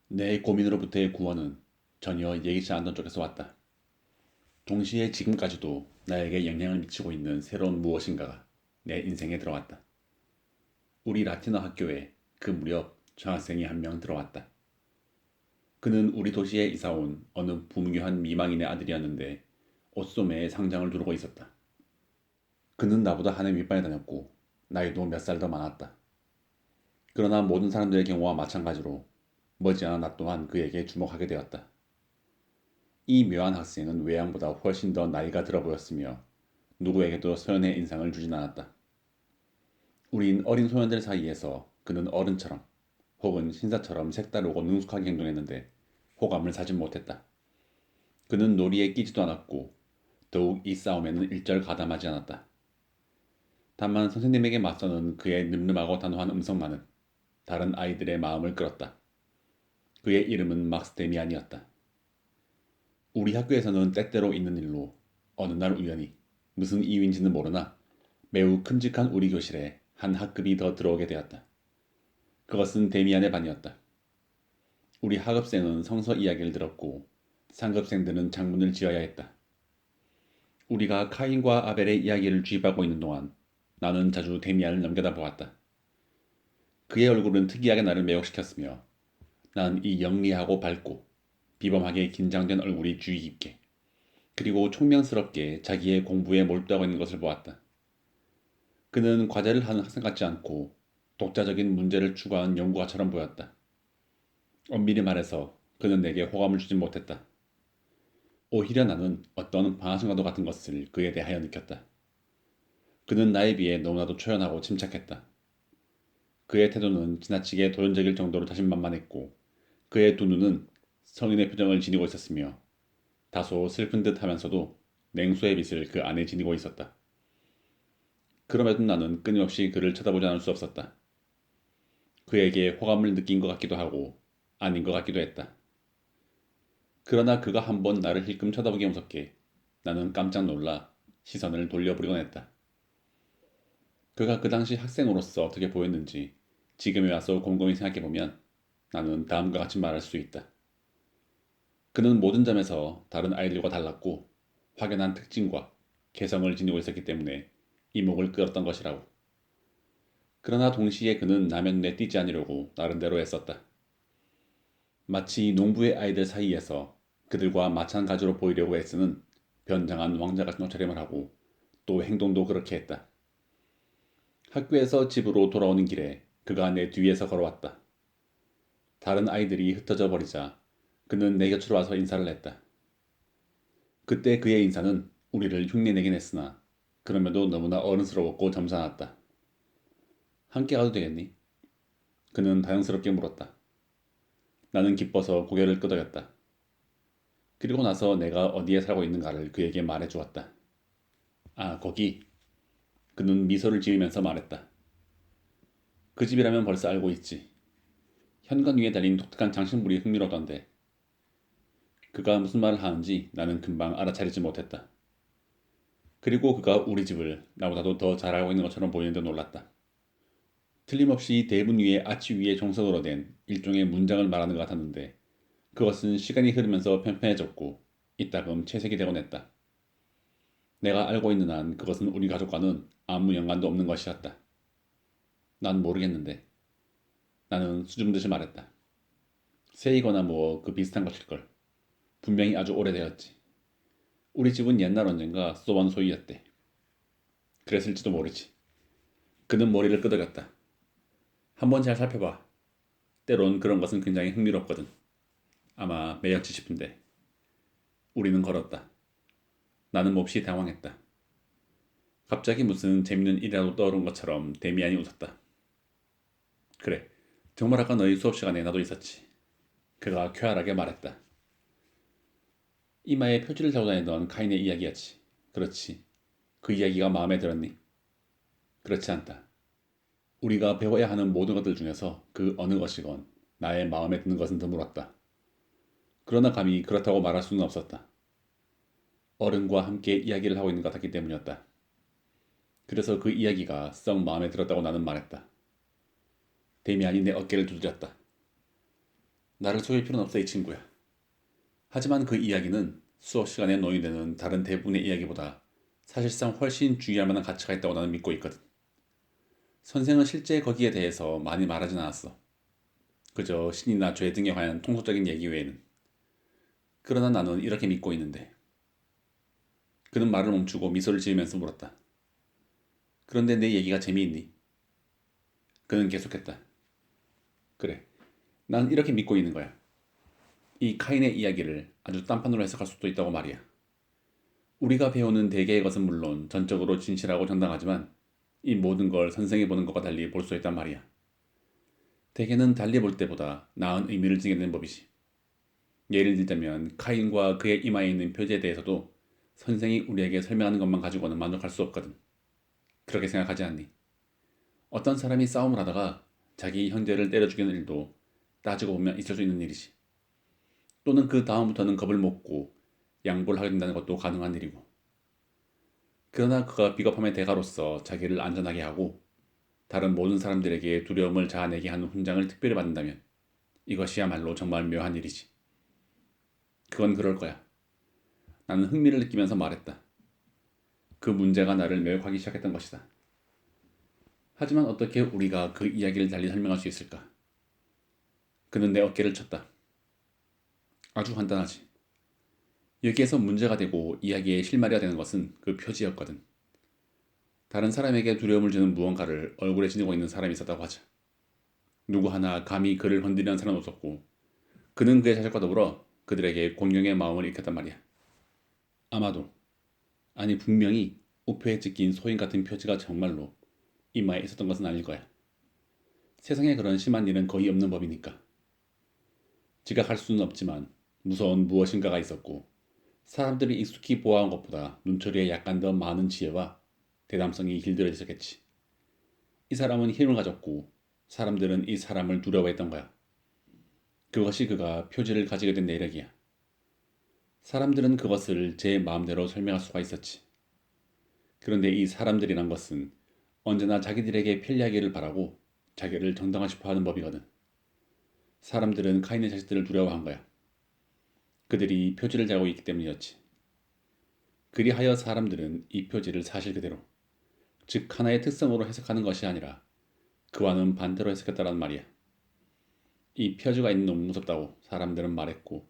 내 고민으로부터의 구원은 전혀 예기치 않던 쪽에서 왔다. 동시에 지금까지도 나에게 영향을 미치고 있는 새로운 무엇인가가 내 인생에 들어왔다. 우리 라틴어 학교에 그 무렵 전학생이 한 명 들어왔다. 그는 우리 도시에 이사온 어느 부유한 미망인의 아들이었는데 옷소매에 상장을 두르고 있었다. 그는 나보다 한 해 윗반에 다녔고 나이도 몇 살 더 많았다. 그러나 모든 사람들의 경우와 마찬가지로 머지않아 나 또한 그에게 주목하게 되었다. 이 묘한 학생은 외양보다 훨씬 더 나이가 들어 보였으며 누구에게도 소년의 인상을 주진 않았다. 우린 어린 소년들 사이에서 그는 어른처럼 혹은 신사처럼 색다르고 능숙하게 행동했는데 호감을 사지 못했다. 그는 놀이에 끼지도 않았고 더욱 이 싸움에는 일절 가담하지 않았다. 다만 선생님에게 맞서는 그의 늠름하고 단호한 음성만은 다른 아이들의 마음을 끌었다. 그의 이름은 막스 데미안이었다. 우리 학교에서는 때때로 있는 일로 어느 날 우연히 무슨 이유인지는 모르나 매우 큼직한 우리 교실에 한 학급이 더 들어오게 되었다. 그것은 데미안의 반이었다. 우리 하급생은 성서 이야기를 들었고 상급생들은 장문을 지어야 했다. 우리가 카인과 아벨의 이야기를 주입하고 있는 동안 나는 자주 데미안을 넘겨다 보았다. 그의 얼굴은 특이하게 나를 매혹시켰으며 난 이 영리하고 밝고 비범하게 긴장된 얼굴이 주의 깊게 그리고 총명스럽게 자기의 공부에 몰두하고 있는 것을 보았다. 그는 과제를 하는 학생 같지 않고 독자적인 문제를 추구하는 연구가처럼 보였다. 엄밀히 말해서 그는 내게 호감을 주지 못했다. 오히려 나는 어떤 방아순간도 같은 것을 그에 대하여 느꼈다. 그는 나에 비해 너무나도 초연하고 침착했다. 그의 태도는 지나치게 도전적일 정도로 자신만만했고 그의 두 눈은 성인의 표정을 지니고 있었으며 다소 슬픈 듯 하면서도 냉소의 빛을 그 안에 지니고 있었다. 그럼에도 나는 끊임없이 그를 쳐다보지 않을 수 없었다. 그에게 호감을 느낀 것 같기도 하고 아닌 것 같기도 했다. 그러나 그가 한번 나를 힐끔 쳐다보기 무섭게 나는 깜짝 놀라 시선을 돌려보려곤 했다. 그가 그 당시 학생으로서 어떻게 보였는지 지금에 와서 곰곰이 생각해보면 나는 다음과 같이 말할 수 있다. 그는 모든 점에서 다른 아이들과 달랐고 확연한 특징과 개성을 지니고 있었기 때문에 이목을 끌었던 것이라고. 그러나 동시에 그는 남의 눈에 띄지 않으려고 나름대로 애썼다. 마치 농부의 아이들 사이에서 그들과 마찬가지로 보이려고 애쓰는 변장한 왕자 같은 옷차림을 하고 또 행동도 그렇게 했다. 학교에서 집으로 돌아오는 길에 그가 내 뒤에서 걸어왔다. 다른 아이들이 흩어져 버리자 그는 내 곁으로 와서 인사를 했다. 그때 그의 인사는 우리를 흉내내긴 했으나 그럼에도 너무나 어른스러웠고 점잖았다. 함께 가도 되겠니? 그는 다영스럽게 물었다. 나는 기뻐서 고개를 끄덕였다. 그리고 나서 내가 어디에 살고 있는가를 그에게 말해 주었다. 아, 거기. 그는 미소를 지으면서 말했다. 그 집이라면 벌써 알고 있지. 현관 위에 달린 독특한 장식물이 흥미롭던데. 그가 무슨 말을 하는지 나는 금방 알아차리지 못했다. 그리고 그가 우리 집을 나보다도 더 잘 알고 있는 것처럼 보이는데 놀랐다. 틀림없이 대문 위에 아치 위에 종석으로 된 일종의 문장을 말하는 것 같았는데 그것은 시간이 흐르면서 편편해졌고 이따금 채색이 되곤 했다. 내가 알고 있는 한 그것은 우리 가족과는 아무 연관도 없는 것이었다. 난 모르겠는데. 나는 수줍은 듯이 말했다. 새이거나 뭐 그 비슷한 것일걸. 분명히 아주 오래되었지. 우리 집은 옛날 언젠가 소원 소유였대. 그랬을지도 모르지. 그는 머리를 끄덕였다. 한번 잘 살펴봐. 때론 그런 것은 굉장히 흥미롭거든. 아마 매력지 싶은데. 우리는 걸었다. 나는 몹시 당황했다. 갑자기 무슨 재밌는 일이라도 떠오른 것처럼 데미안이 웃었다. 그래, 정말 아까 너희 수업 시간에 나도 있었지. 그가 쾌활하게 말했다. 이마에 표지를 달고 다니던 카인의 이야기였지. 그렇지. 그 이야기가 마음에 들었니? 그렇지 않다. 우리가 배워야 하는 모든 것들 중에서 그 어느 것이건 나의 마음에 드는 것은 드물었다. 그러나 감히 그렇다고 말할 수는 없었다. 어른과 함께 이야기를 하고 있는 것 같았기 때문이었다. 그래서 그 이야기가 썩 마음에 들었다고 나는 말했다. 데미안이 내 어깨를 두드렸다. 나를 속일 필요는 없어, 이 친구야. 하지만 그 이야기는 수업 시간에 논의되는 다른 대부분의 이야기보다 사실상 훨씬 중요할 만한 가치가 있다고 나는 믿고 있거든. 선생은 실제 거기에 대해서 많이 말하진 않았어. 그저 신이나 죄 등에 관한 통속적인 얘기 외에는. 그러나 나는 이렇게 믿고 있는데. 그는 말을 멈추고 미소를 지으면서 물었다. 그런데 내 얘기가 재미있니? 그는 계속했다. 그래, 난 이렇게 믿고 있는 거야. 이 카인의 이야기를 아주 딴판으로 해석할 수도 있다고 말이야. 우리가 배우는 대개의 것은 물론 전적으로 진실하고 정당하지만 이 모든 걸 선생이 보는 것과 달리 볼 수 있단 말이야. 대개는 달리 볼 때보다 나은 의미를 지니는 법이지. 예를 들자면 카인과 그의 이마에 있는 표지에 대해서도 선생이 우리에게 설명하는 것만 가지고는 만족할 수 없거든. 그렇게 생각하지 않니? 어떤 사람이 싸움을 하다가 자기 형제를 때려 죽이는 일도 따지고 보면 있을 수 있는 일이지. 또는 그 다음부터는 겁을 먹고 양보를 하게 된다는 것도 가능한 일이고. 그러나 그가 비겁함의 대가로서 자기를 안전하게 하고 다른 모든 사람들에게 두려움을 자아내게 하는 훈장을 특별히 받는다면 이것이야말로 정말 묘한 일이지. 그건 그럴 거야. 나는 흥미를 느끼면서 말했다. 그 문제가 나를 매혹하기 시작했던 것이다. 하지만 어떻게 우리가 그 이야기를 달리 설명할 수 있을까? 그는 내 어깨를 쳤다. 아주 간단하지. 여기에서 문제가 되고 이야기의 실마리가 되는 것은 그 표지였거든. 다른 사람에게 두려움을 주는 무언가를 얼굴에 지니고 있는 사람이 있었다고 하자. 누구 하나 감히 그를 건드리는 사람은 없었고 그는 그의 자식과 더불어 그들에게 공경의 마음을 일으켰단 말이야. 아마도, 아니 분명히 우표에 찍힌 소인 같은 표지가 정말로 이마에 있었던 것은 아닐 거야. 세상에 그런 심한 일은 거의 없는 법이니까. 지각할 수는 없지만 무서운 무엇인가가 있었고 사람들이 익숙히 보아한 것보다 눈초리에 약간 더 많은 지혜와 대담성이 길들여 있었겠지. 이 사람은 힘을 가졌고 사람들은 이 사람을 두려워했던 거야. 그것이 그가 표지를 가지게 된 내력이야. 사람들은 그것을 제 마음대로 설명할 수가 있었지. 그런데 이 사람들이란 것은 언제나 자기들에게 편리하기를 바라고 자기를 정당화시켜 하는 법이거든. 사람들은 카인의 자식들을 두려워한 거야. 그들이 표지를 달고 있기 때문이었지. 그리하여 사람들은 이 표지를 사실 그대로, 즉 하나의 특성으로 해석하는 것이 아니라 그와는 반대로 해석했다란 말이야. 이 표지가 있는 놈은 무섭다고 사람들은 말했고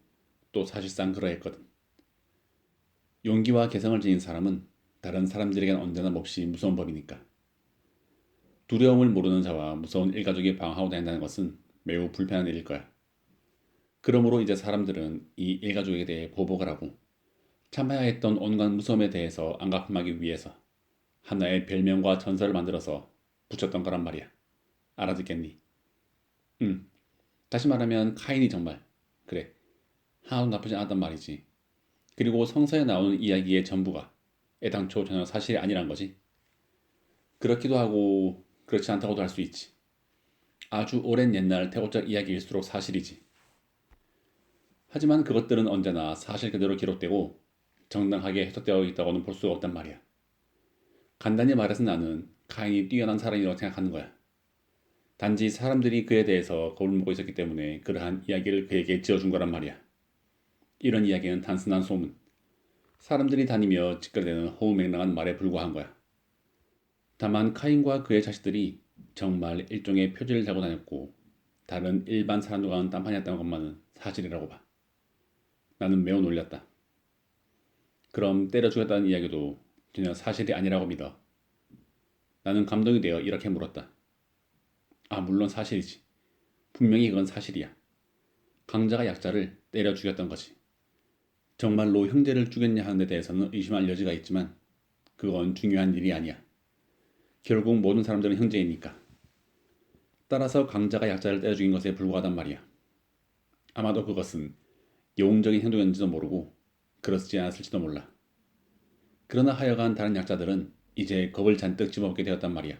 또 사실상 그러했거든. 용기와 개성을 지닌 사람은 다른 사람들에겐 언제나 몹시 무서운 법이니까. 두려움을 모르는 자와 무서운 일가족이 방황하고 다닌다는 것은 매우 불편한 일일 거야. 그러므로 이제 사람들은 이 일가족에 대해 보복을 하고 참아야 했던 온갖 무서움에 대해서 안갚음하기 위해서 하나의 별명과 전설을 만들어서 붙였던 거란 말이야. 알아듣겠니? 응. 다시 말하면 카인이 정말, 그래, 하나도 나쁘지 않았단 말이지. 그리고 성서에 나오는 이야기의 전부가 애당초 전혀 사실이 아니란 거지. 그렇기도 하고 그렇지 않다고도 할 수 있지. 아주 오랜 옛날 태고적 이야기일수록 사실이지. 하지만 그것들은 언제나 사실 그대로 기록되고 정당하게 해석되어 있다고는 볼 수가 없단 말이야. 간단히 말해서 나는 카인이 뛰어난 사람이라고 생각하는 거야. 단지 사람들이 그에 대해서 겁을 먹고 있었기 때문에 그러한 이야기를 그에게 지어준 거란 말이야. 이런 이야기는 단순한 소문, 사람들이 다니며 짓거리되는 허무맹랑한 말에 불과한 거야. 다만 카인과 그의 자식들이 정말 일종의 표지를 달고 다녔고 다른 일반 사람들과는 딴판이었다는 것만은 사실이라고 봐. 나는 매우 놀랐다. 그럼 때려 죽였다는 이야기도 전혀 사실이 아니라고 믿어. 나는 감동이 되어 이렇게 물었다. 아, 물론 사실이지. 분명히 그건 사실이야. 강자가 약자를 때려 죽였던 거지. 정말로 형제를 죽였냐 하는 데 대해서는 의심할 여지가 있지만 그건 중요한 일이 아니야. 결국 모든 사람들은 형제이니까. 따라서 강자가 약자를 때려 죽인 것에 불과하단 말이야. 아마도 그것은 영웅적인 행동이었는지도 모르고 그렇지 않았을지도 몰라. 그러나 하여간 다른 약자들은 이제 겁을 잔뜩 집어먹게 되었단 말이야.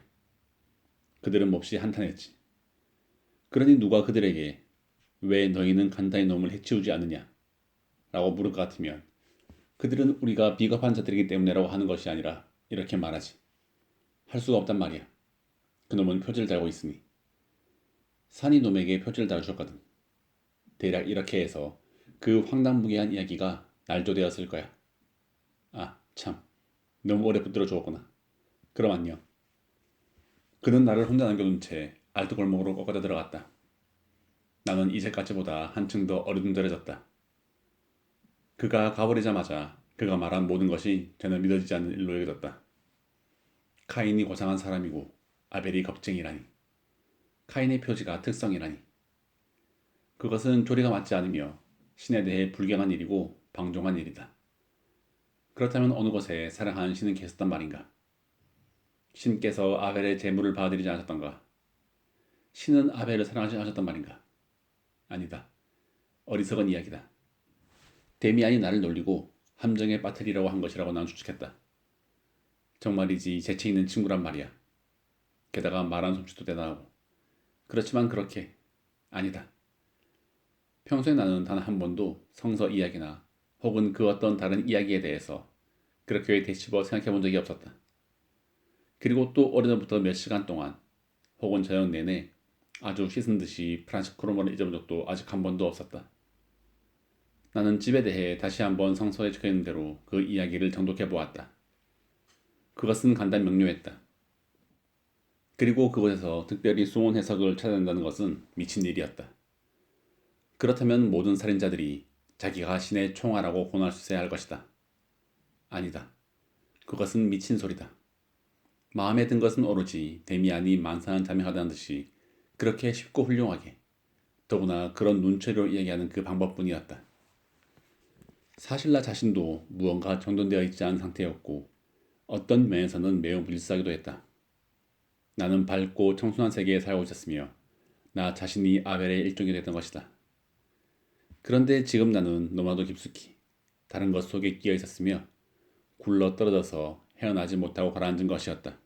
그들은 몹시 한탄했지. 그러니 누가 그들에게 왜 너희는 간단히 놈을 해치우지 않느냐 라고 물을 것 같으면 그들은 우리가 비겁한 자들이기 때문에라고 하는 것이 아니라 이렇게 말하지. 할 수가 없단 말이야. 그놈은 표지를 달고 있으니. 산이 놈에게 표지를 달아주었거든. 대략 이렇게 해서 그 황당무계한 이야기가 날조되었을 거야. 아, 참. 너무 오래 붙들어 주었구나. 그럼 안녕. 그는 나를 혼자 남겨둔 채 알트골목으로 꺾어져 들어갔다. 나는 이제까지보다 한층 더 어리둥절해졌다. 그가 가버리자마자 그가 말한 모든 것이 전혀 믿어지지 않는 일로 여겨졌다. 카인이 고상한 사람이고 아벨이 겁쟁이라니. 카인의 표지가 특성이라니. 그것은 조리가 맞지 않으며 신에 대해 불경한 일이고 방종한 일이다. 그렇다면 어느 곳에 사랑하는 신은 계셨단 말인가? 신께서 아벨의 재물을 받아들이지 않으셨던가? 신은 아벨을 사랑하지 않으셨단 말인가? 아니다. 어리석은 이야기다. 데미안이 나를 놀리고 함정에 빠뜨리려고 한 것이라고 난 추측했다. 정말이지 재치 있는 친구란 말이야. 게다가 말한 솜씨도 대단하고. 그렇지만 그렇게 아니다. 평소에 나는 단 한 번도 성서 이야기나 혹은 그 어떤 다른 이야기에 대해서 그렇게 되씹어 생각해 본 적이 없었다. 그리고 또 오래전부터 몇 시간 동안 혹은 저녁 내내 아주 씻은 듯이 프란스 크로머를 잊어본 적도 아직 한 번도 없었다. 나는 집에 대해 다시 한번 성서에 적혀있는 대로 그 이야기를 정독해 보았다. 그것은 간단 명료했다. 그리고 그곳에서 특별히 수온 해석을 찾아낸다는 것은 미친 일이었다. 그렇다면 모든 살인자들이 자기가 신의 총알하고 고날 수 있어야 할 것이다. 아니다. 그것은 미친 소리다. 마음에 든 것은 오로지 데미안이 만사는 자명하다는 듯이 그렇게 쉽고 훌륭하게 더구나 그런 눈초리로 이야기하는 그 방법뿐이었다. 사실 나 자신도 무언가 정돈되어 있지 않은 상태였고 어떤 면에서는 매우 불쌍하기도 했다. 나는 밝고 청순한 세계에 살고 있었으며 나 자신이 아벨의 일종이 됐던 것이다. 그런데 지금 나는 너무나도 깊숙이 다른 것 속에 끼어 있었으며 굴러 떨어져서 헤어나지 못하고 가라앉은 것이었다.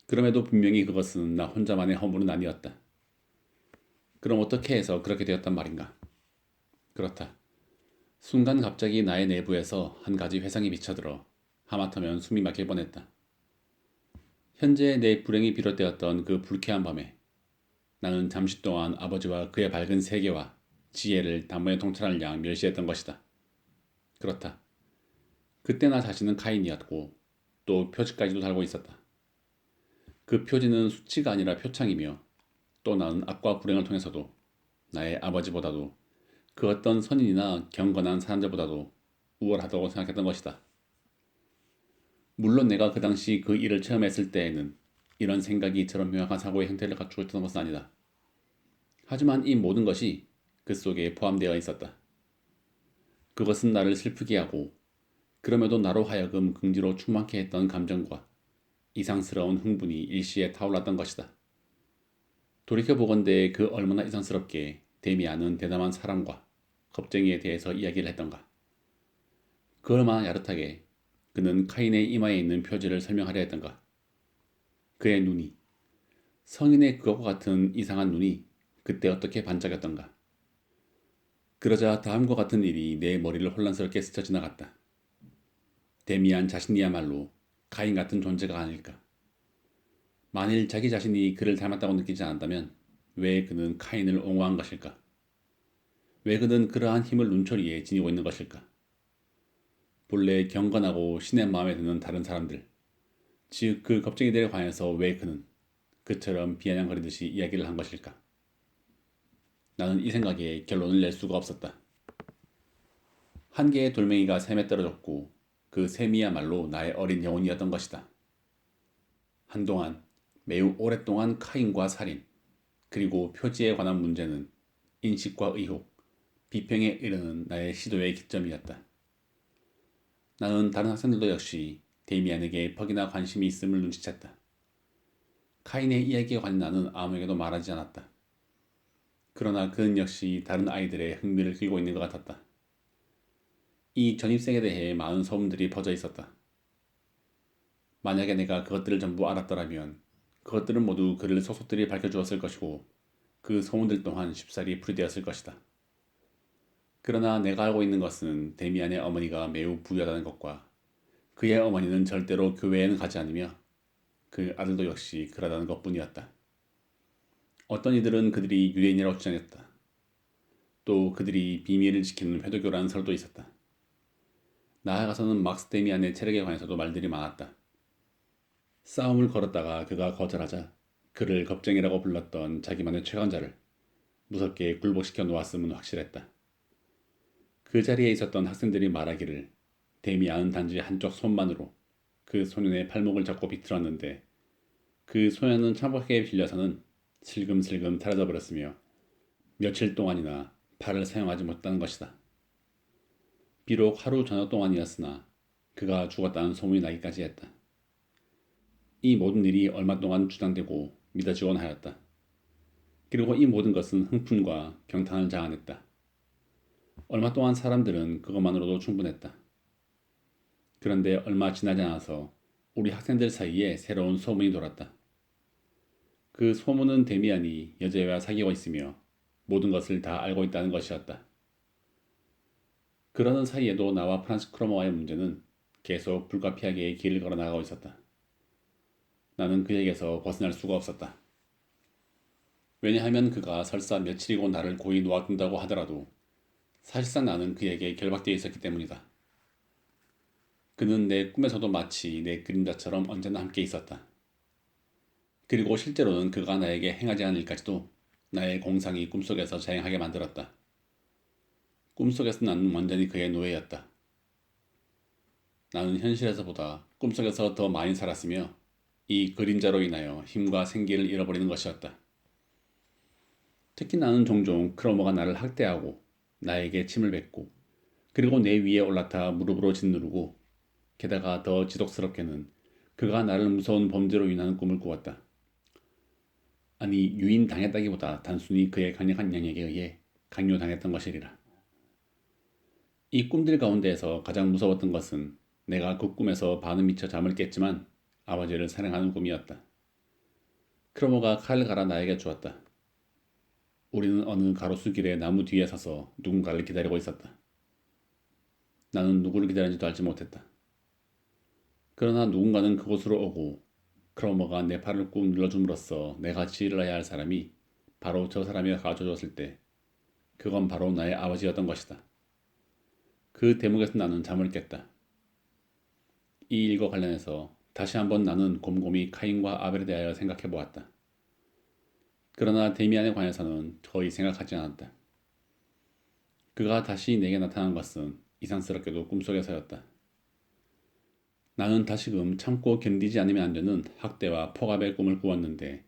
그럼에도 분명히 그것은 나 혼자만의 허물은 아니었다. 그럼 어떻게 해서 그렇게 되었단 말인가? 그렇다. 순간 갑자기 나의 내부에서 한 가지 회상이 비쳐들어 하마터면 숨이 막힐 뻔했다. 현재 내 불행이 비롯되었던 그 불쾌한 밤에 나는 잠시 동안 아버지와 그의 밝은 세계와 지혜를 단번에 통찰할 양 멸시했던 것이다. 그렇다. 그때 나 자신은 카인이었고 또 표지까지도 달고 있었다. 그 표지는 수치가 아니라 표창이며 또 나는 악과 불행을 통해서도 나의 아버지보다도 그 어떤 선인이나 경건한 사람들보다도 우월하다고 생각했던 것이다. 물론 내가 그 당시 그 일을 체험했을 때에는 이런 생각이 저런 명확한 사고의 형태를 갖추고 있던 것은 아니다. 하지만 이 모든 것이 그 속에 포함되어 있었다. 그것은 나를 슬프게 하고 그럼에도 나로 하여금 긍지로 충만케 했던 감정과 이상스러운 흥분이 일시에 타올랐던 것이다. 돌이켜보건대 그 얼마나 이상스럽게 데미안은 대담한 사람과 겁쟁이에 대해서 이야기를 했던가. 그 얼마나 야릇하게 그는 카인의 이마에 있는 표지를 설명하려 했던가. 그의 눈이, 성인의 그것과 같은 이상한 눈이 그때 어떻게 반짝였던가. 그러자 다음과 같은 일이 내 머리를 혼란스럽게 스쳐 지나갔다. 데미안 자신이야말로 카인 같은 존재가 아닐까. 만일 자기 자신이 그를 닮았다고 느끼지 않았다면 왜 그는 카인을 옹호한 것일까? 왜 그는 그러한 힘을 눈초리에 지니고 있는 것일까? 본래 경건하고 신의 마음에 드는 다른 사람들, 즉 그 겁쟁이들에 관해서 왜 그는 그처럼 비아냥거리듯이 이야기를 한 것일까? 나는 이 생각에 결론을 낼 수가 없었다. 한 개의 돌멩이가 샘에 떨어졌고 그 샘이야말로 나의 어린 영혼이었던 것이다. 한동안 매우 오랫동안 카인과 살인, 그리고 표지에 관한 문제는 인식과 의혹, 비평에 이르는 나의 시도의 기점이었다. 나는 다른 학생들도 역시 데미안에게 퍽이나 관심이 있음을 눈치챘다. 카인의 이야기에 관한 나는 아무에게도 말하지 않았다. 그러나 그는 역시 다른 아이들의 흥미를 끌고 있는 것 같았다. 이 전입생에 대해 많은 소문들이 퍼져 있었다. 만약에 내가 그것들을 전부 알았더라면 그것들은 모두 그를 속속들이 밝혀주었을 것이고 그 소문들 또한 쉽사리 풀이되었을 것이다. 그러나 내가 알고 있는 것은 데미안의 어머니가 매우 부유하다는 것과 그의 어머니는 절대로 교회에는 가지 않으며 그 아들도 역시 그러다는 것뿐이었다. 어떤 이들은 그들이 유대인이라고 주장했다. 또 그들이 비밀을 지키는 회도교라는 설도 있었다. 나아가서는 막스 데미안의 체력에 관해서도 말들이 많았다. 싸움을 걸었다가 그가 거절하자 그를 겁쟁이라고 불렀던 자기만의 최강자를 무섭게 굴복시켜 놓았음은 확실했다. 그 자리에 있었던 학생들이 말하기를 데미안은 단지 한쪽 손만으로 그 소년의 팔목을 잡고 비틀었는데 그 소년은 참혹하게 빌려서는 슬금슬금 사라져버렸으며 며칠 동안이나 팔을 사용하지 못했다는 것이다. 비록 하루 저녁 동안이었으나 그가 죽었다는 소문이 나기까지 했다. 이 모든 일이 얼마 동안 주장되고 믿어지곤 하였다. 그리고 이 모든 것은 흥분과 경탄을 자아냈다. 얼마 동안 사람들은 그것만으로도 충분했다. 그런데 얼마 지나지 않아서 우리 학생들 사이에 새로운 소문이 돌았다. 그 소문은 데미안이 여자애와 사귀고 있으며 모든 것을 다 알고 있다는 것이었다. 그러는 사이에도 나와 프란츠 크로머와의 문제는 계속 불가피하게 길을 걸어 나가고 있었다. 나는 그에게서 벗어날 수가 없었다. 왜냐하면 그가 설사 며칠이고 나를 고이 놓아둔다고 하더라도 사실상 나는 그에게 결박되어 있었기 때문이다. 그는 내 꿈에서도 마치 내 그림자처럼 언제나 함께 있었다. 그리고 실제로는 그가 나에게 행하지 않은 일까지도 나의 공상이 꿈속에서 자행하게 만들었다. 꿈속에서 나는 완전히 그의 노예였다. 나는 현실에서보다 꿈속에서 더 많이 살았으며 이 그림자로 인하여 힘과 생기를 잃어버리는 것이었다. 특히 나는 종종 크로머가 나를 학대하고 나에게 침을 뱉고 그리고 내 위에 올라타 무릎으로 짓누르고 게다가 더 지독스럽게는 그가 나를 무서운 범죄로 인하는 꿈을 꾸었다. 아니 유인당했다기보다 단순히 그의 강력한 영역에 의해 강요당했던 것이리라. 이 꿈들 가운데에서 가장 무서웠던 것은 내가 그 꿈에서 반은 미쳐 잠을 깼지만 아버지를 사랑하는 꿈이었다. 크로머가 칼을 갈아 나에게 주었다. 우리는 어느 가로수길의 나무 뒤에 서서 누군가를 기다리고 있었다. 나는 누구를 기다리는지도 알지 못했다. 그러나 누군가는 그곳으로 오고 크로머가 내 팔을 꾹 눌러줌으로써 내가 지휘를 해야 할 사람이 바로 저 사람이 가져줬을 때 그건 바로 나의 아버지였던 것이다. 그 대목에서 나는 잠을 깼다. 이 일과 관련해서 다시 한번 나는 곰곰이 카인과 아벨에 대하여 생각해 보았다. 그러나 데미안에 관해서는 거의 생각하지 않았다. 그가 다시 내게 나타난 것은 이상스럽게도 꿈속에서였다. 나는 다시금 참고 견디지 않으면 안 되는 학대와 폭압의 꿈을 꾸었는데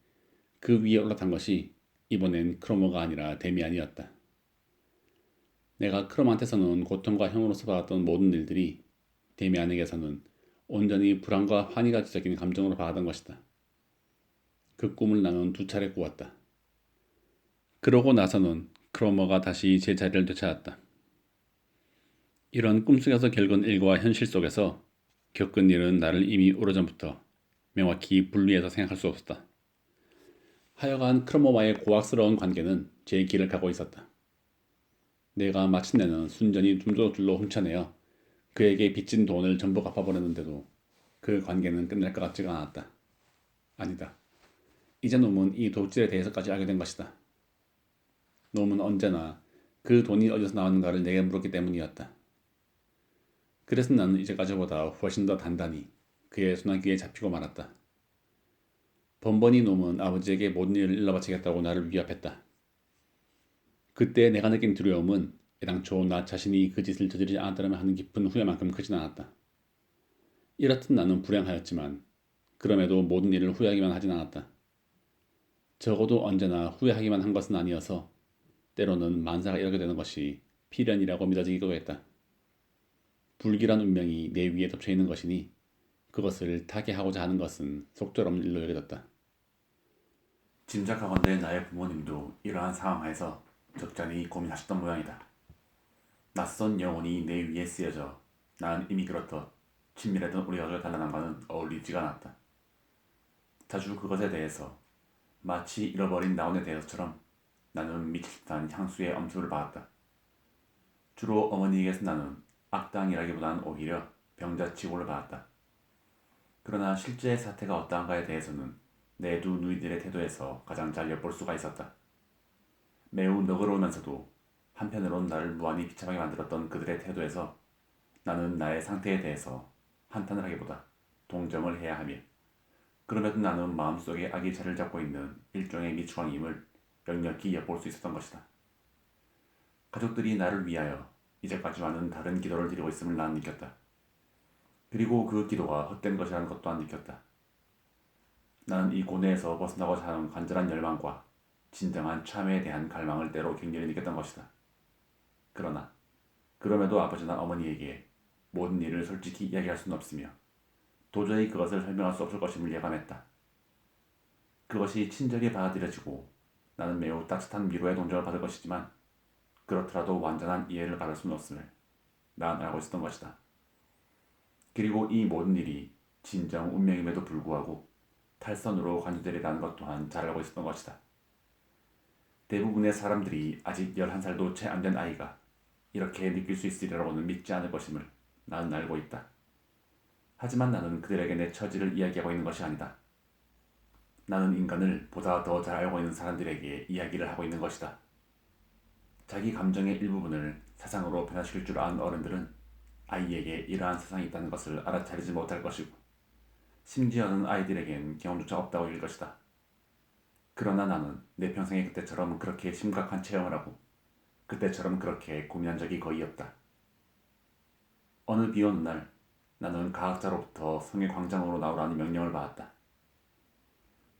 그 위에 올라탄 것이 이번엔 크로머가 아니라 데미안이었다. 내가 크롬한테서는 고통과 형으로서 받았던 모든 일들이 데미안에게서는 온전히 불안과 환희가 뒤섞인 감정으로 받았던 것이다. 그 꿈을 나는 2차례 꾸었다. 그러고 나서는 크로머가 다시 제 자리를 되찾았다. 이런 꿈속에서 겪은 일과 현실 속에서 겪은 일은 나를 이미 오래전부터 명확히 분리해서 생각할 수 없었다. 하여간 크로머와의 고학스러운 관계는 제 길을 가고 있었다. 내가 마침내는 순전히 둠도줄로 훔쳐내어 그에게 빚진 돈을 전부 갚아버렸는데도 그 관계는 끝날 것 같지가 않았다. 아니다. 이제 놈은 이 도둑질에 대해서까지 알게 된 것이다. 놈은 언제나 그 돈이 어디서 나왔는가를 내게 물었기 때문이었다. 그래서 나는 이제까지보다 훨씬 더 단단히 그의 손아귀에 잡히고 말았다. 번번이 놈은 아버지에게 모든 일을 일러바치겠다고 나를 위협했다. 그때 내가 느낀 두려움은 애당초 나 자신이 그 짓을 저지르지 않았다면 하는 깊은 후회만큼 크진 않았다. 이렇듯 나는 불행하였지만 그럼에도 모든 일을 후회하기만 하진 않았다. 적어도 언제나 후회하기만 한 것은 아니어서 때로는 만사가 이렇게 되는 것이 필연이라고 믿어지기도 했다. 불길한 운명이 내 위에 덮쳐있는 것이니 그것을 타개하고자 하는 것은 속절없는 일로 여겨졌다. 짐작하건대 나의 부모님도 이러한 상황하에서 적잖이 고민하셨던 모양이다. 낯선 영혼이 내 위에 쓰여져 나는 이미 그렇듯 친밀했던 우리 가족의 단란함과는 어울리지가 않았다. 자주 그것에 대해서 마치 잃어버린 나온에 대해서처럼 나는 미칠 듯한 향수의 엄수를 받았다. 주로 어머니에게서 나는 악당이라기보다는 오히려 병자치고를 받았다. 그러나 실제 사태가 어떠한가에 대해서는 내 두 누이들의 태도에서 가장 잘 엿볼 수가 있었다. 매우 너그러우면서도 한편으론 나를 무한히 비참하게 만들었던 그들의 태도에서 나는 나의 상태에 대해서 한탄을 하기보다 동정을 해야 하며, 그럼에도 나는 마음속에 악이 자리를 잡고 있는 일종의 미추광임을 역력히 엿볼 수 있었던 것이다. 가족들이 나를 위하여 이제까지와는 다른 기도를 드리고 있음을 나는 느꼈다. 그리고 그 기도가 헛된 것이라는 것 또한 느꼈다. 나는 이 고뇌에서 벗어나고자 하는 간절한 열망과 진정한 참회에 대한 갈망을 때로 격렬히 느꼈던 것이다. 그러나 그럼에도 아버지나 어머니에게 모든 일을 솔직히 이야기할 수는 없으며 도저히 그것을 설명할 수 없을 것임을 예감했다. 그것이 친절히 받아들여지고 나는 매우 따뜻한 위로의 동정을 받을 것이지만 그렇더라도 완전한 이해를 받을 수는 없음을 난 알고 있었던 것이다. 그리고 이 모든 일이 진정 운명임에도 불구하고 탈선으로 간주되리라는 것 또한 잘 알고 있었던 것이다. 대부분의 사람들이 아직 11살도 채 안 된 아이가 이렇게 느낄 수 있으리라고는 믿지 않을 것임을 나는 알고 있다. 하지만 나는 그들에게 내 처지를 이야기하고 있는 것이 아니다. 나는 인간을 보다 더 잘 알고 있는 사람들에게 이야기를 하고 있는 것이다. 자기 감정의 일부분을 사상으로 변화시킬 줄 아는 어른들은 아이에게 이러한 사상이 있다는 것을 알아차리지 못할 것이고, 심지어는 아이들에겐 경험조차 없다고 일 것이다. 그러나 나는 내 평생에 그때처럼 그렇게 심각한 체험을 하고 그때처럼 그렇게 고민한 적이 거의 없다. 어느 비 오는 날 나는 과학자로부터 성의 광장으로 나오라는 명령을 받았다.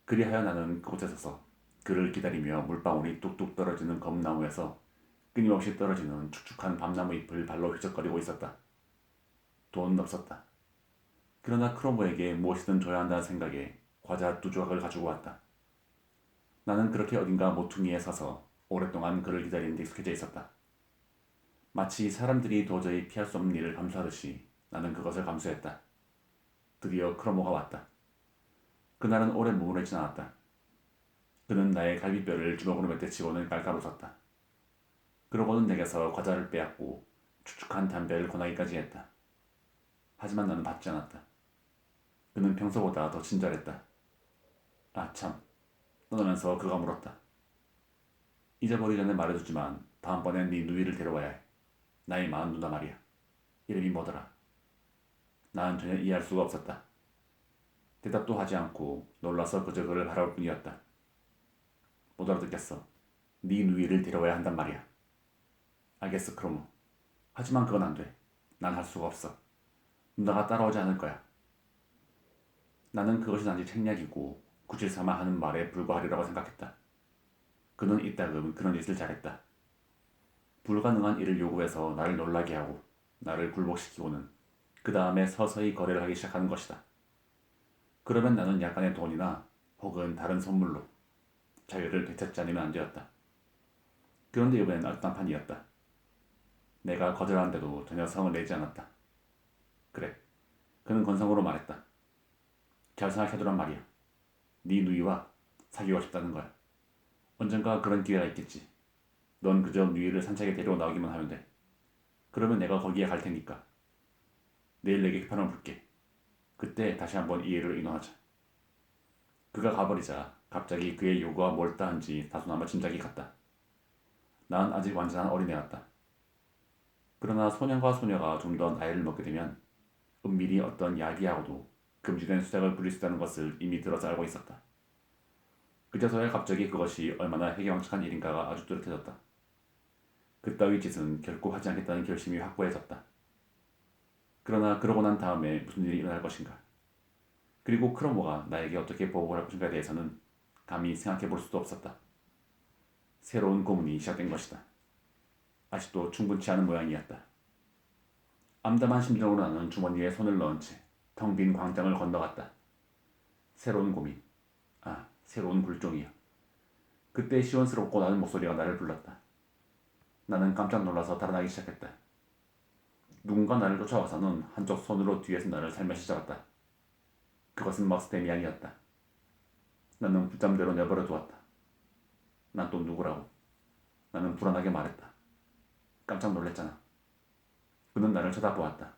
그리하여 나는 그곳에 서서 그를 기다리며 물방울이 뚝뚝 떨어지는 검나무에서 끊임없이 떨어지는 축축한 밤나무 잎을 발로 휘적거리고 있었다. 돈은 없었다. 그러나 크로모에게 무엇이든 줘야 한다는 생각에 과자 2조각을 가지고 왔다. 나는 그렇게 어딘가 모퉁이에 서서 오랫동안 그를 기다리는 데 익숙해져 있었다. 마치 사람들이 도저히 피할 수 없는 일을 감수하듯이 나는 그것을 감수했다. 드디어 크로모가 왔다. 그날은 오래 머무르진 않았다. 그는 나의 갈비뼈를 주먹으로 몇 대 치고는 깔깔 웃었다. 그러고는 내게서 과자를 빼앗고 축축한 담배를 권하기까지 했다. 하지만 나는 받지 않았다. 그는 평소보다 더 친절했다. 아 참, 떠나면서 그가 물었다. 잊어버리기 전에 말해두지만 다음번엔 네 누이를 데려와야 해. 나이 많은 누나 말이야. 이름이 뭐더라? 나는 전혀 이해할 수가 없었다. 대답도 하지 않고 놀라서 그저 그를 바라볼 뿐이었다. 못 알아듣겠어. 네 누이를 데려와야 한단 말이야. 알겠어, 크로모. 하지만 그건 안 돼. 난 할 수가 없어. 누나가 따라오지 않을 거야. 나는 그것이 단지 책략이고 구실삼아 하는 말에 불과하리라고 생각했다. 그는 이따금 그런 짓을 잘했다. 불가능한 일을 요구해서 나를 놀라게 하고 나를 굴복시키고는 그 다음에 서서히 거래를 하기 시작하는 것이다. 그러면 나는 약간의 돈이나 혹은 다른 선물로 자유를 되찾지 않으면 안 되었다. 그런데 이번엔 얼딴판이었다. 내가 거절하는데도 전혀 성을 내지 않았다. 그래, 그는 건성으로 말했다. 잘 생각해두란 말이야. 네 누이와 사귀고 싶다는 거야. 언젠가 그런 기회가 있겠지. 넌 그저 누이를 산책에 데리고 나오기만 하면 돼. 그러면 내가 거기에 갈 테니까. 내일 내게 편을 불게. 그때 다시 한번 이 일을 의논하자. 그가 가버리자 갑자기 그의 요구가 뭘 따른지 다소나마 짐작이 갔다. 난 아직 완전한 어린애였다. 그러나 소년과 소녀가 좀 더 나이를 먹게 되면 은밀히 어떤 야기하고도 금지된 수작을 부릴 수 있다는 것을 이미 들어서 알고 있었다. 그제서야 갑자기 그것이 얼마나 해괴망측한 일인가가 아주 뚜렷해졌다. 그따위 짓은 결코 하지 않겠다는 결심이 확고해졌다. 그러나 그러고 난 다음에 무슨 일이 일어날 것인가? 그리고 크로모가 나에게 어떻게 보복을 할 것인가에 대해서는 감히 생각해 볼 수도 없었다. 새로운 고문이 시작된 것이다. 아직도 충분치 않은 모양이었다. 암담한 심정으로 나는 주머니에 손을 넣은 채 텅 빈 광장을 건너갔다. 새로운 고민. 새로운 굴종이야. 그때 시원스럽고 나는 목소리가 나를 불렀다. 나는 깜짝 놀라서 달아나기 시작했다. 누군가 나를 쫓아와서는 한쪽 손으로 뒤에서 나를 살며시 잡았다. 그것은 막스데미안이었다. 나는 붙잠대로 내버려 두었다. 난 또 누구라고? 나는 불안하게 말했다. 깜짝 놀랐잖아. 그는 나를 쳐다보았다.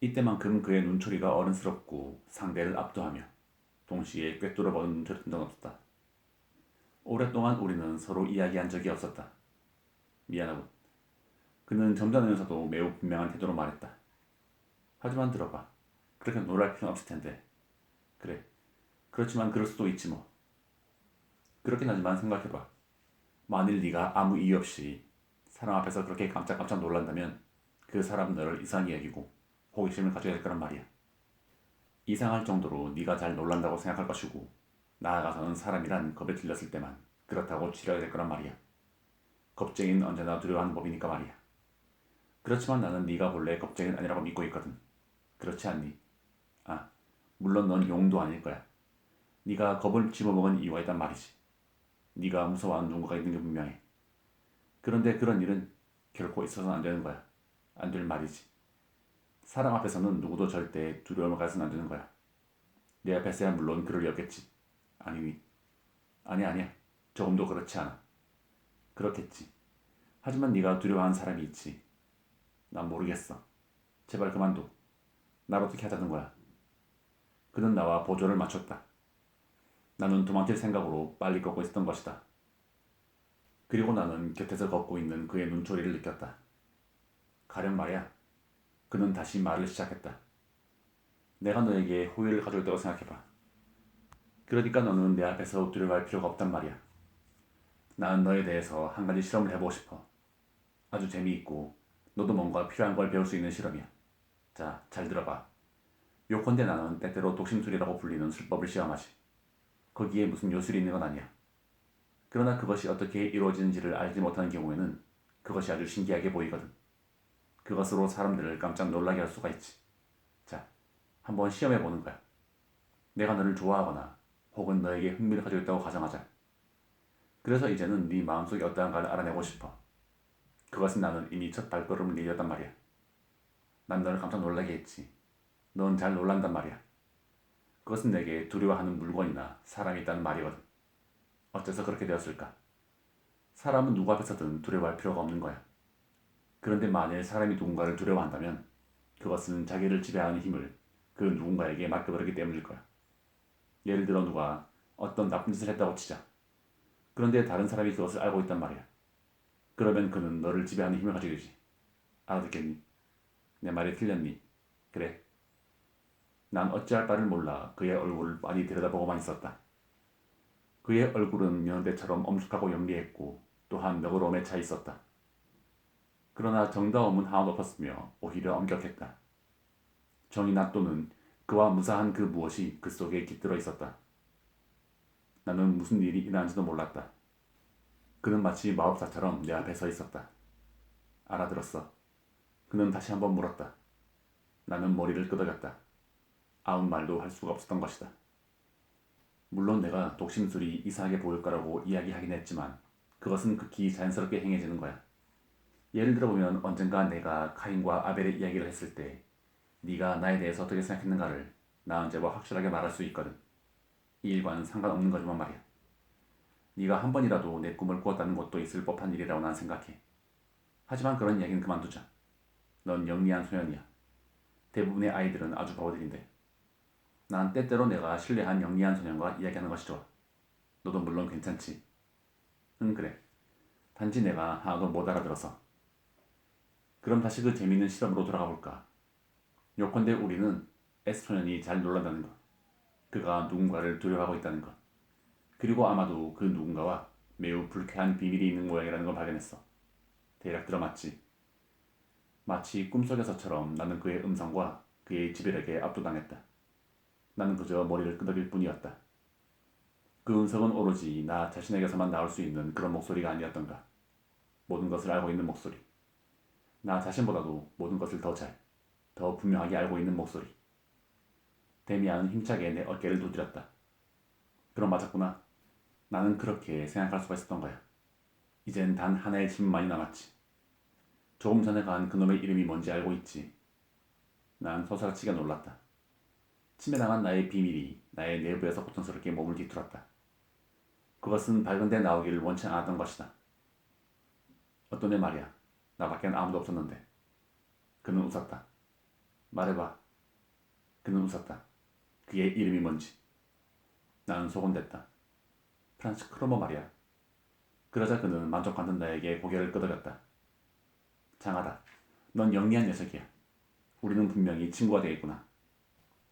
이때만큼 그의 눈초리가 어른스럽고 상대를 압도하며 동시에 꿰뚫어보는 눈초리는 적 없었다. 오랫동안 우리는 서로 이야기한 적이 없었다. 미안하군. 그는 점잖으면서도 매우 분명한 태도로 말했다. 하지만 들어봐. 그렇게 놀랄 필요는 없을 텐데. 그래. 그렇지만 그럴 수도 있지 뭐. 그렇긴 하지만 생각해봐. 만일 네가 아무 이유 없이 사람 앞에서 그렇게 깜짝깜짝 놀란다면 그 사람은 너를 이상하게 여기고 호기심을 가져야 될 거란 말이야. 이상할 정도로 네가 잘 놀란다고 생각할 것이고 나아가서는 사람이란 겁에 들렸을 때만 그렇다고 치료해야 될 거란 말이야. 겁쟁이는 언제나 두려워하는 법이니까 말이야. 그렇지만 나는 네가 본래 겁쟁이는 아니라고 믿고 있거든. 그렇지 않니? 아, 물론 넌 용도 아닐 거야. 네가 겁을 집어먹은 이유가 있단 말이지. 네가 무서워하는 누군가가 있는 게 분명해. 그런데 그런 일은 결코 있어서는 안 되는 거야. 안 될 말이지. 사람 앞에서는 누구도 절대 두려움을 가져서는 안 되는 거야. 내 앞에서야 물론 그럴 리 없겠지. 아니니. 아니야. 조금도 그렇지 않아. 그렇겠지. 하지만 네가 두려워하는 사람이 있지. 난 모르겠어. 제발 그만둬. 날 어떻게 하자는 거야. 그는 나와 보조를 맞췄다. 나는 도망칠 생각으로 빨리 걷고 있었던 것이다. 그리고 나는 곁에서 걷고 있는 그의 눈초리를 느꼈다. 가령 말이야. 그는 다시 말을 시작했다. 내가 너에게 호의를 가지고 있다고 생각해봐. 그러니까 너는 내 앞에서 두려워할 필요가 없단 말이야. 나는 너에 대해서 한 가지 실험을 해보고 싶어. 아주 재미있고 너도 뭔가 필요한 걸 배울 수 있는 실험이야. 자, 잘 들어봐. 요컨대 나는 때때로 독심술이라고 불리는 술법을 시험하지. 거기에 무슨 요술이 있는 건 아니야. 그러나 그것이 어떻게 이루어지는지를 알지 못하는 경우에는 그것이 아주 신기하게 보이거든. 그것으로 사람들을 깜짝 놀라게 할 수가 있지. 자, 한번 시험해보는 거야. 내가 너를 좋아하거나 혹은 너에게 흥미를 가지고 있다고 가정하자. 그래서 이제는 네 마음속에 어떠한가를 알아내고 싶어. 그것은 나는 이미 첫 발걸음을 내렸단 말이야. 난 너를 깜짝 놀라게 했지. 넌 잘 놀란단 말이야. 그것은 내게 두려워하는 물건이나 사람이 있다는 말이거든. 어째서 그렇게 되었을까? 사람은 누구 앞에서든 두려워할 필요가 없는 거야. 그런데 만일 사람이 누군가를 두려워한다면 그것은 자기를 지배하는 힘을 그 누군가에게 맡겨버리기 때문일 거야. 예를 들어 누가 어떤 나쁜 짓을 했다고 치자. 그런데 다른 사람이 그것을 알고 있단 말이야. 그러면 그는 너를 지배하는 힘을 가지게 되지. 알아듣겠니? 내 말이 틀렸니? 그래. 난 어찌할 바를 몰라 그의 얼굴을 많이 들여다보고만 있었다. 그의 얼굴은 여느 때처럼 엄숙하고 영리했고 또한 너그러움에 차 있었다. 그러나 정다움은 하나도 없었으며 오히려 엄격했다. 정이나 또는 그와 무사한 그 무엇이 그 속에 깃들어 있었다. 나는 무슨 일이 일어난지도 몰랐다. 그는 마치 마법사처럼 내 앞에 서 있었다. 알아들었어. 그는 다시 한번 물었다. 나는 머리를 끄덕였다. 아무 말도 할 수가 없었던 것이다. 물론 내가 독심술이 이상하게 보일 거라고 이야기하긴 했지만 그것은 극히 자연스럽게 행해지는 거야. 예를 들어보면 언젠가 내가 카인과 아벨의 이야기를 했을 때 네가 나에 대해서 어떻게 생각했는가를 나은제와 확실하게 말할 수 있거든. 이 일과는 상관없는 거지만 말이야. 네가 한 번이라도 내 꿈을 꾸었다는 것도 있을 법한 일이라고 난 생각해. 하지만 그런 이야기는 그만두자. 넌 영리한 소년이야. 대부분의 아이들은 아주 바보들인데 난 때때로 내가 신뢰한 영리한 소년과 이야기하는 것이 좋아. 너도 물론 괜찮지? 응, 그래. 단지 내가 하나도 못 알아들어서. 그럼 다시 그 재미있는 실험으로 돌아가 볼까? 요컨대 우리는 S소년이 잘 놀란다는 것. 그가 누군가를 두려워하고 있다는 것. 그리고 아마도 그 누군가와 매우 불쾌한 비밀이 있는 모양이라는 걸 발견했어. 대략 들어맞지. 마치 꿈속에서처럼 나는 그의 음성과 그의 지배력에 압도당했다. 나는 그저 머리를 끄덕일 뿐이었다. 그 음성은 오로지 나 자신에게서만 나올 수 있는 그런 목소리가 아니었던가. 모든 것을 알고 있는 목소리. 나 자신보다도 모든 것을 더 분명하게 알고 있는 목소리. 데미안은 힘차게 내 어깨를 두드렸다. 그럼 맞았구나. 나는 그렇게 생각할 수가 있었던 거야. 이젠 단 하나의 질문만이 남았지. 조금 전에 간 그놈의 이름이 뭔지 알고 있지. 난 소사치게 놀랐다. 침해당한 나의 비밀이 나의 내부에서 고통스럽게 몸을 뒤틀었다. 그것은 밝은데 나오기를 원치 않았던 것이다. 어떤 애 말이야. 나밖엔 아무도 없었는데. 그는 웃었다. 말해봐. 그는 웃었다. 그의 이름이 뭔지. 나는 소곤댔다. 프란츠 크로머 말이야. 그러자 그는 만족하는 나에게 고개를 끄덕였다. 장하다. 넌 영리한 녀석이야. 우리는 분명히 친구가 되겠구나.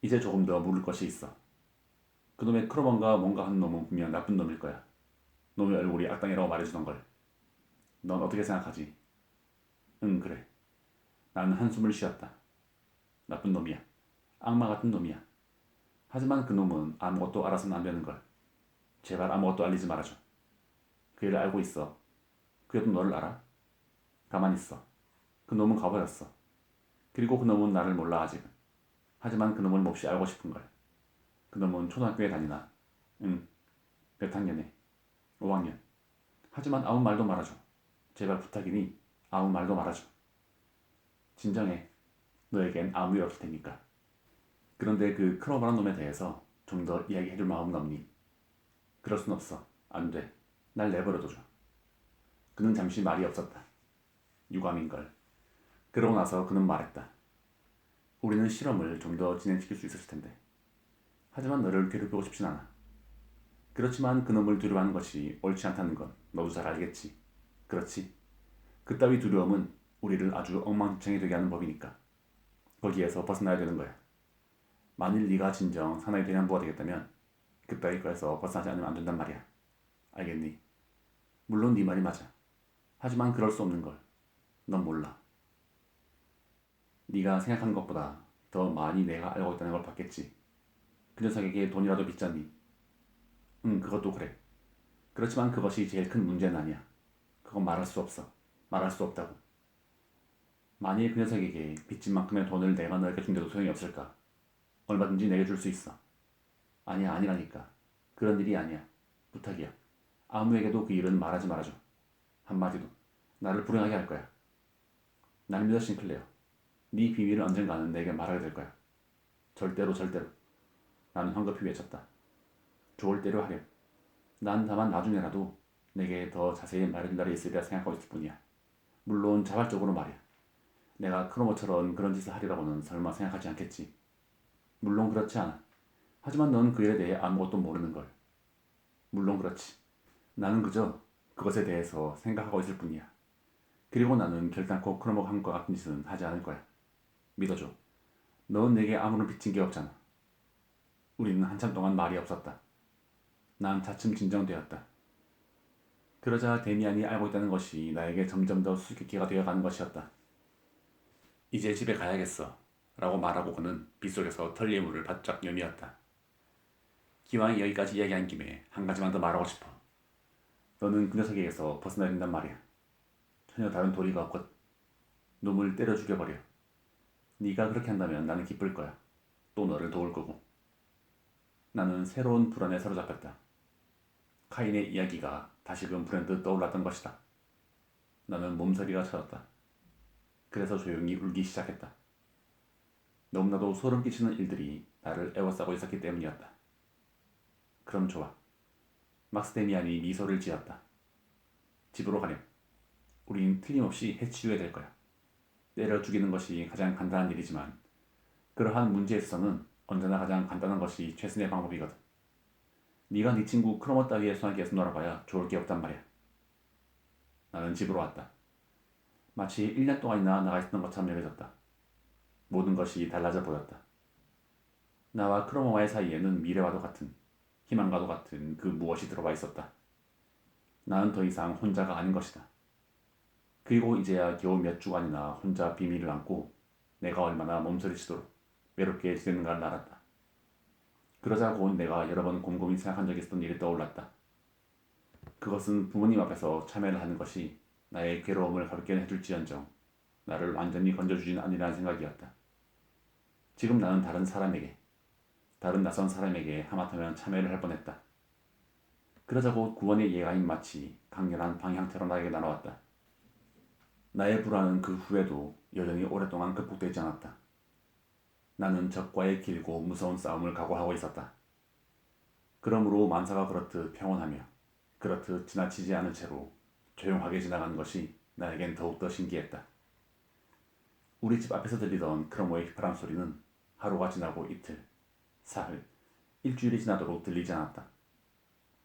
이제 조금 더 물을 것이 있어. 그놈의 크로먼과 뭔가 한 놈은 분명 나쁜 놈일 거야. 놈의 얼굴이 악당이라고 말해주던걸. 넌 어떻게 생각하지? 응, 그래. 나는 한숨을 쉬었다. 나쁜 놈이야. 악마 같은 놈이야. 하지만 그 놈은 아무것도 알아서는 안 되는 걸. 제발 아무것도 알리지 말아줘. 그 일을 알고 있어. 그 여도 너를 알아? 가만히 있어. 그 놈은 가버렸어. 그리고 그 놈은 나를 몰라 아직은. 하지만 그 놈을 몹시 알고 싶은 걸. 그 놈은 초등학교에 다니나? 응. 몇 학년에? 5학년. 하지만 아무 말도 말아줘. 제발 부탁이니 아무 말도 말아줘. 진정해. 너에겐 아무 일 없을 테니까. 그런데 그 크로버란 놈에 대해서 좀 더 이야기해줄 마음은 없니? 그럴 순 없어. 안 돼. 날 내버려둬줘. 그는 잠시 말이 없었다. 유감인걸. 그러고 나서 그는 말했다. 우리는 실험을 좀 더 진행시킬 수 있었을 텐데. 하지만 너를 괴롭히고 싶진 않아. 그렇지만 그놈을 두려워하는 것이 옳지 않다는 건 너도 잘 알겠지. 그렇지? 그따위 두려움은 우리를 아주 엉망진창이 되게 하는 법이니까. 거기에서 벗어나야 되는 거야. 만일 네가 진정 사나이 대년부가 되겠다면 그따위 거에서 벗어나지 않으면 안 된단 말이야. 알겠니? 물론 네 말이 맞아. 하지만 그럴 수 없는 걸. 넌 몰라. 네가 생각하는 것보다 더 많이 내가 알고 있다는 걸 봤겠지. 그 녀석에게 돈이라도 빚졌니? 응, 그것도 그래. 그렇지만 그것이 제일 큰 문제는 아니야. 그건 말할 수 없어. 말할 수 없다고. 만일 그 녀석에게 빚진 만큼의 돈을 내가 너에게 준대도 소용이 없을까? 얼마든지 내게 줄 수 있어. 아니야, 아니라니까. 그런 일이 아니야. 부탁이야. 아무에게도 그 일은 말하지 말아줘. 한마디도. 나를 불행하게 할 거야. 날 믿어, 싱클레어. 네 비밀을 언젠가는 내게 말하게 될 거야. 절대로, 절대로. 나는 황급히 외쳤다. 좋을 대로 하렴. 난 다만 나중에라도 내게 더 자세히 말해줄 날이 있으리라 생각하고 있을 뿐이야. 물론 자발적으로 말이야. 내가 크로모처럼 그런 짓을 하리라고는 설마 생각하지 않겠지. 물론 그렇지 않아. 하지만 넌 그 일에 대해 아무것도 모르는 걸. 물론 그렇지. 나는 그저 그것에 대해서 생각하고 있을 뿐이야. 그리고 나는 결단코 크로모함과 같은 짓은 하지 않을 거야. 믿어줘. 넌 내게 아무런 빚진 게 없잖아. 우리는 한참 동안 말이 없었다. 난 차츰 진정되었다. 그러자 데미안이 알고 있다는 것이 나에게 점점 더 수수께끼가 되어가는 것이었다. 이제 집에 가야겠어. 라고 말하고 그는 빗속에서 털예물을 바짝 여미었다. 기왕 여기까지 이야기한 김에 한 가지만 더 말하고 싶어. 너는 그 녀석에게서 벗어나야 된단 말이야. 전혀 다른 도리가 없거든. 놈을 때려 죽여버려. 네가 그렇게 한다면 나는 기쁠 거야. 또 너를 도울 거고. 나는 새로운 불안에 사로잡혔다. 카인의 이야기가 다시금 불현듯 떠올랐던 것이다. 나는 몸서리가 쳐졌다. 그래서 조용히 울기 시작했다. 너무나도 소름 끼치는 일들이 나를 에워싸고 있었기 때문이었다. 그럼 좋아. 막스데미안이 미소를 지었다. 집으로 가렴. 우린 틀림없이 해치우게 될 거야. 때려 죽이는 것이 가장 간단한 일이지만 그러한 문제에 있어서는 언제나 가장 간단한 것이 최선의 방법이거든. 네가 네 친구 크로머 따위의 소나기에서 놀아봐야 좋을 게 없단 말이야. 나는 집으로 왔다. 마치 1년 동안이나 나가 있었던 것처럼 여겨졌다. 모든 것이 달라져 보였다. 나와 크로머와의 사이에는 미래와도 같은, 희망과도 같은 그 무엇이 들어와 있었다. 나는 더 이상 혼자가 아닌 것이다. 그리고 이제야 겨우 몇 주간이나 혼자 비밀을 안고 내가 얼마나 몸서리치도록 외롭게 지내는가를 알았다. 그러자 곧 내가 여러 번 곰곰이 생각한 적이 있었던 일이 떠올랐다. 그것은 부모님 앞에서 참회를 하는 것이 나의 괴로움을 가볍게 해줄지언정 나를 완전히 건져주지는 아니라는 생각이었다. 지금 나는 다른 사람에게, 다른 낯선 사람에게 하마터면 참회를 할 뻔했다. 그러자 곧 구원의 예감이 마치 강렬한 방향처럼 나에게 날아왔다. 나의 불안은 그 후에도 여전히 오랫동안 극복되지 않았다. 나는 적과의 길고 무서운 싸움을 각오하고 있었다. 그러므로 만사가 그렇듯 평온하며 그렇듯 지나치지 않은 채로 조용하게 지나가는 것이 나에겐 더욱더 신기했다. 우리 집 앞에서 들리던 크로모의 휘파람 소리는 하루가 지나고 이틀, 사흘, 일주일이 지나도록 들리지 않았다.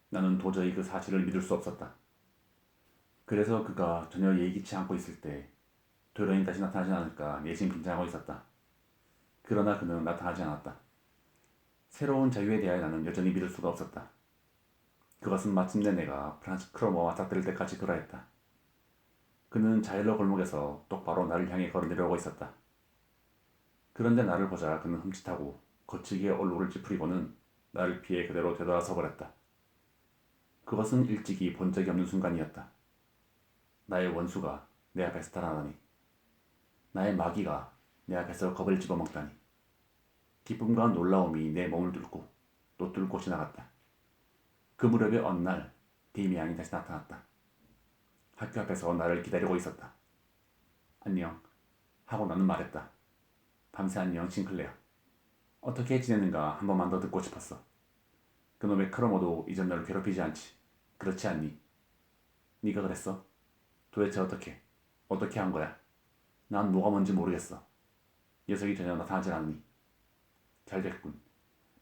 나는 도저히 그 사실을 믿을 수 없었다. 그래서 그가 전혀 예기치 않고 있을 때 도련이 다시 나타나지 않을까 내심 긴장하고 있었다. 그러나 그는 나타나지 않았다. 새로운 자유에 대하여 나는 여전히 믿을 수가 없었다. 그것은 마침내 내가 프란츠 크로머와 짝들을 때까지 그러했다. 그는 자일러 골목에서 똑바로 나를 향해 걸어 내려오고 있었다. 그런데 나를 보자 그는 흠칫하고 거치게 얼굴을 찌푸리고는 나를 피해 그대로 되돌아서 버렸다. 그것은 일찍이 본 적이 없는 순간이었다. 나의 원수가 내 앞에서 달아나니, 나의 마귀가 내 앞에서 겁을 집어먹다니, 기쁨과 놀라움이 내 몸을 뚫고 또 뚫고 지나갔다. 그 무렵에 어느 날 데미안이 다시 나타났다. 학교 앞에서 나를 기다리고 있었다. 안녕 하고 나는 말했다. 밤새 안녕 싱클레어. 어떻게 지내는가 한 번만 더 듣고 싶었어. 그놈의 크로모도 이전 너를 괴롭히지 않지. 그렇지 않니? 네가 그랬어? 도대체 어떻게 한 거야? 난 뭐가 뭔지 모르겠어. 녀석이 전혀 나타나질 않니? 잘 됐군.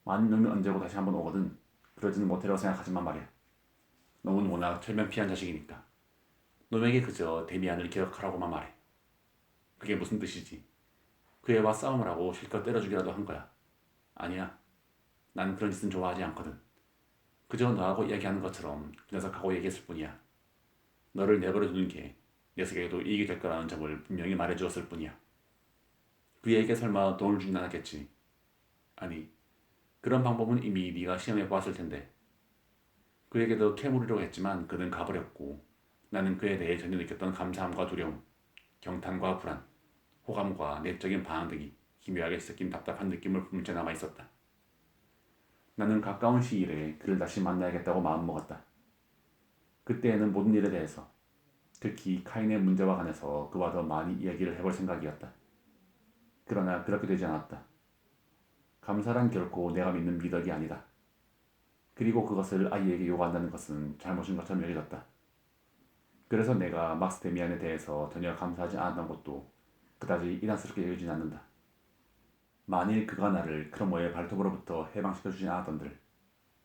만일 놈이 언제고 다시 한번 오거든 그러지는 못하리라고 생각하지만 말이야. 놈은 워낙 철면피한 자식이니까 놈에게 그저 데미안을 기억하라고만 말해. 그게 무슨 뜻이지? 그 애와 싸움을 하고 실컷 때려주기라도 한 거야. 아니야. 난 그런 짓은 좋아하지 않거든. 그저 너하고 이야기하는 것처럼 그 녀석하고 얘기했을 뿐이야. 너를 내버려 두는 게 녀석에게도 이익이 될 거라는 점을 분명히 말해주었을 뿐이야. 그에게 설마 돈을 주진 않았겠지. 아니, 그런 방법은 이미 네가 시험해 보았을 텐데. 그에게도 캐물으려고 했지만 그는 가버렸고 나는 그에 대해 전혀 느꼈던 감사함과 두려움, 경탄과 불안, 호감과 내적인 반항 등이 기묘하게 섞인 답답한 느낌을 품채 남아 있었다. 나는 가까운 시일에 그를 다시 만나야겠다고 마음먹었다. 그때에는 모든 일에 대해서, 특히 카인의 문제와 관해서 그와 더 많이 이야기를 해볼 생각이었다. 그러나 그렇게 되지 않았다. 감사란 결코 내가 믿는 미덕이 아니다. 그리고 그것을 아이에게 요구한다는 것은 잘못인 것처럼 여겨졌다. 그래서 내가 막스 데미안에 대해서 전혀 감사하지 않았던 것도 그다지 이단스럽게 여기진 않는다. 만일 그가 나를 크로모의 발톱으로부터 해방시켜주지 않았던들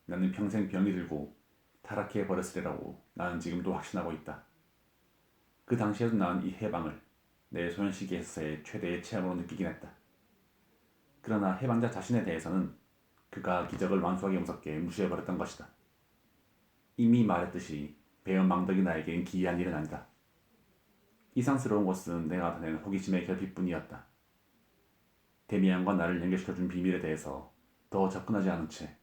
나는 평생 병이 들고 타락해 버렸으리라고 나는 지금도 확신하고 있다. 그 당시에도 나는 이 해방을 내 소년시기에서의 최대의 체험으로 느끼긴 했다. 그러나 해방자 자신에 대해서는 그가 기적을 완수하기 무섭게 무시해버렸던 것이다. 이미 말했듯이 배은망덕이 나에겐 기이한 일은 아니다. 이상스러운 것은 내가 나타낸 호기심의 결핍뿐이었다. 데미안과 나를 연결시켜준 비밀에 대해서 더 접근하지 않은 채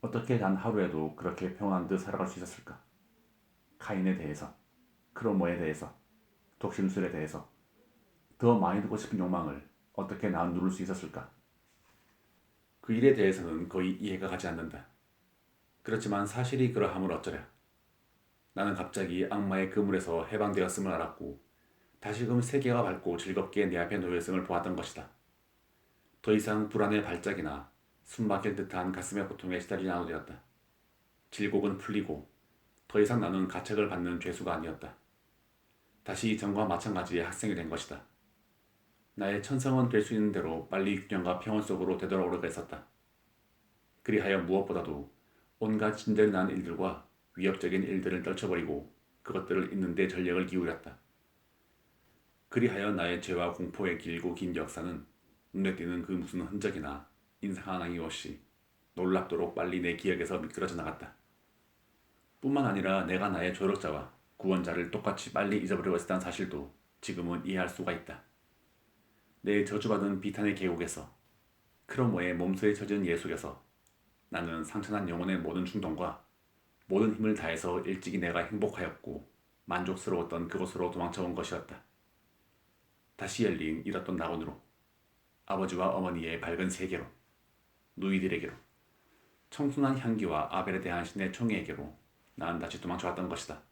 어떻게 단 하루에도 그렇게 평온한 듯 살아갈 수 있었을까? 카인에 대해서, 크로모에 대해서, 독심술에 대해서 더 많이 듣고 싶은 욕망을 어떻게 난 누를 수 있었을까? 그 일에 대해서는 거의 이해가 가지 않는다. 그렇지만 사실이 그러함을 어쩌랴. 나는 갑자기 악마의 그물에서 해방되었음을 알았고 다시금 세계가 밝고 즐겁게 내 앞에 놓여있음을 보았던 것이다. 더 이상 불안의 발작이나 숨막힐 듯한 가슴의 고통에 시달리지 않아도 되었다. 질곡은 풀리고 더 이상 나는 가책을 받는 죄수가 아니었다. 다시 전과 마찬가지의 학생이 된 것이다. 나의 천성은 될 수 있는 대로 빨리 균형과 평온 속으로 되돌아오려고 했었다. 그리하여 무엇보다도 온갖 진전이 난 일들과 위협적인 일들을 떨쳐버리고 그것들을 잊는 데 전력을 기울였다. 그리하여 나의 죄와 공포의 길고 긴 역사는 눈에 띄는 그 무슨 흔적이나 인상 하나이 없이 놀랍도록 빨리 내 기억에서 미끄러져 나갔다. 뿐만 아니라 내가 나의 조력자와 구원자를 똑같이 빨리 잊어버리고 있었다는 사실도 지금은 이해할 수가 있다. 내 저주받은 비탄의 계곡에서 크로모의 몸소에 젖은 예 속에서 나는 상처난 영혼의 모든 충동과 모든 힘을 다해서 일찍이 내가 행복하였고 만족스러웠던 그곳으로 도망쳐온 것이었다. 다시 열린 잃었던 낙원으로, 아버지와 어머니의 밝은 세계로, 누이들에게로, 청순한 향기와 아벨에 대한 신의 총애에게로 난 다시 도망쳐왔던 것이다.